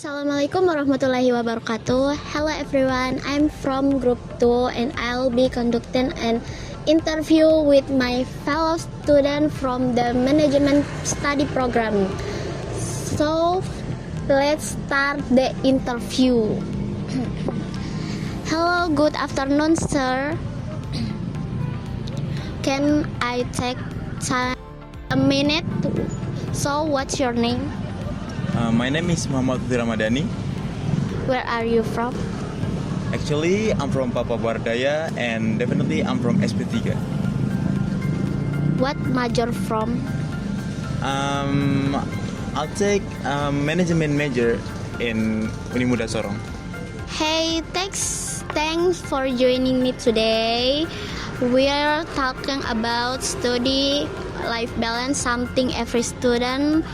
Assalamualaikum warahmatullahi wabarakatuh. Hello everyone, I'm from Group 2 and I'll be conducting an interview with my fellow student from the Management Study Program. So, let's start the interview. Hello, good afternoon, sir. Can I take a minute? So, what's your name? My name is Muhammad Ramadhani. Where are you from? Actually, I'm from Papua Barat Daya and definitely I'm from SP3. What major from? I'll take management major in Unimuda Sorong. Hey, thanks for joining me today. We are talking about study life balance, something every student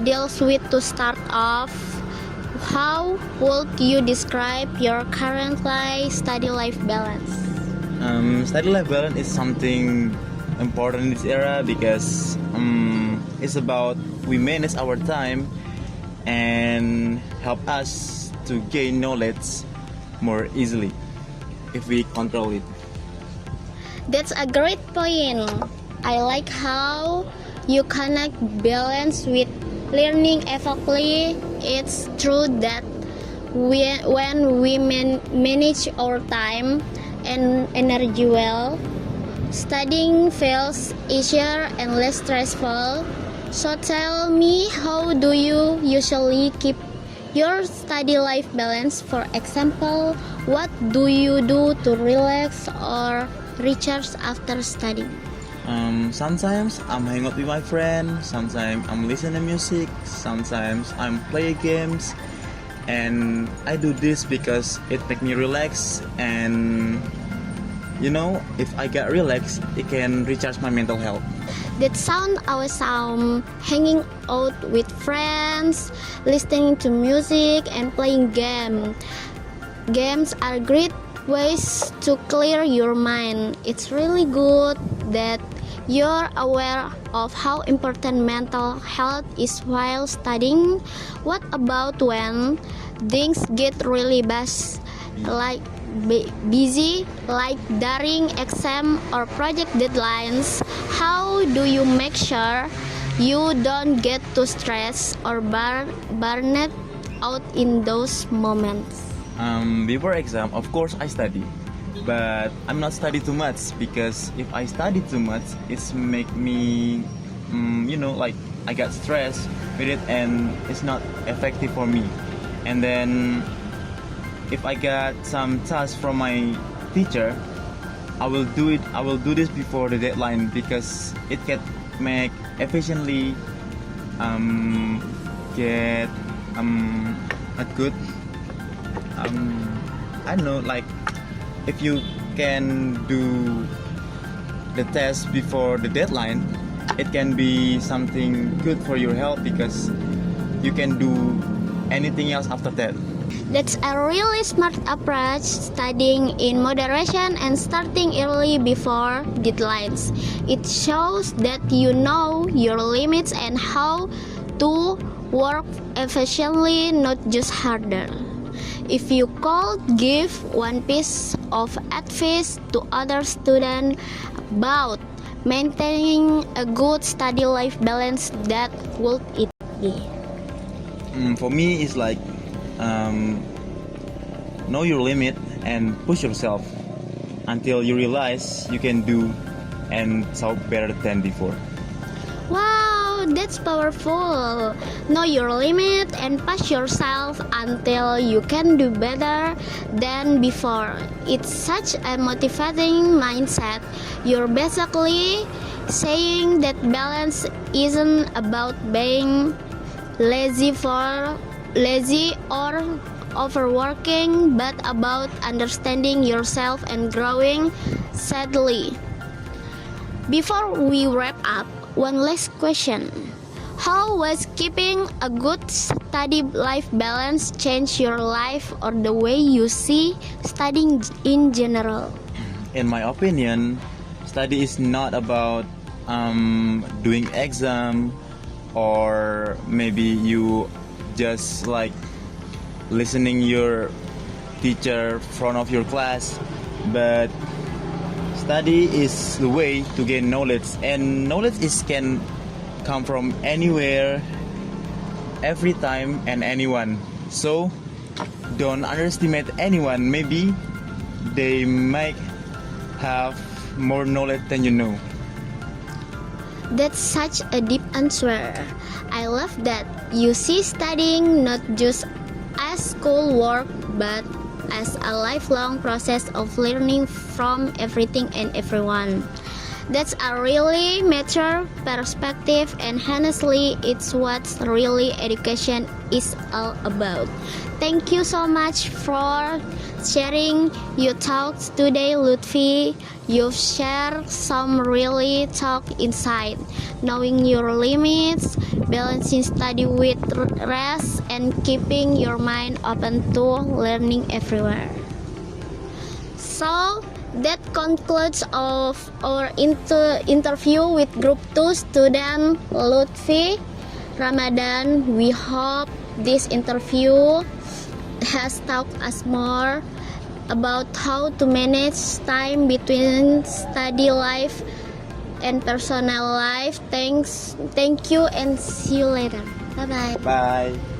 deals with. To start off, how would you describe your current study life balance? Study life balance is something important in this era because it's about we manage our time and help us to gain knowledge more easily if we control it. That's a great point. I like how you connect balance with learning effectively. It's true that when we manage our time and energy well, studying feels easier and less stressful. So tell me, how do you usually keep your study life balance? For example, what do you do to relax or recharge after studying? Sometimes I'm hanging out with my friends, sometimes I'm listening to music, sometimes I'm playing games, and I do this because it makes me relax, and if I get relaxed, it can recharge my mental health. That sound awesome. Hanging out with friends, listening to music, and playing games are great ways to clear your mind. It's really good that you're aware of how important mental health is while studying. What about when things get really busy, like during exam or project deadlines? How do you make sure you don't get too stressed or burned out in those moments? Before exam, of course I study, but I'm not study too much because if I study too much, it's make me, like I got stressed with it and it's not effective for me. And then if I got some task from my teacher, I will do it. I will do this before the deadline because it can make efficiently get a good I don't know, like if you can do the test before the deadline, it can be something good for your health because you can do anything else after that. That's a really smart approach, studying in moderation and starting early before deadlines. It shows that you know your limits and how to work efficiently, not just harder. If you could give one piece of advice to other students about maintaining a good study life balance, that would it be? For me, it's like know your limit and push yourself until you realize you can do and solve better than before. Wow, that's powerful. Know your limit and push yourself until you can do better than before. It's such a motivating mindset. You're basically saying that balance isn't about being lazy or overworking, but about understanding yourself and growing steadily. Before we wrap up, one last question. How was keeping a good study life balance change your life or the way you see studying in general? In my opinion, study is not about doing exam or maybe you just like listening your teacher front of your class, but study is the way to gain knowledge, and knowledge is can come from anywhere, every time, and anyone. So don't underestimate anyone. Maybe they might have more knowledge than you know. That's such a deep answer. I love that you see studying not just as schoolwork but as a lifelong process of learning from everything and everyone. That's a really mature perspective, and honestly, it's what really education is all about. Thank you so much for sharing your thoughts today, Lutfi. You've shared some really talk insight, knowing your limits, balancing study with rest, and keeping your mind open to learning everywhere. So that concludes of our interview with Group 2 student Lutfi Ramadan. We hope this interview has taught us more about how to manage time between study life and personal life. Thank you and see you later. Bye bye. Bye.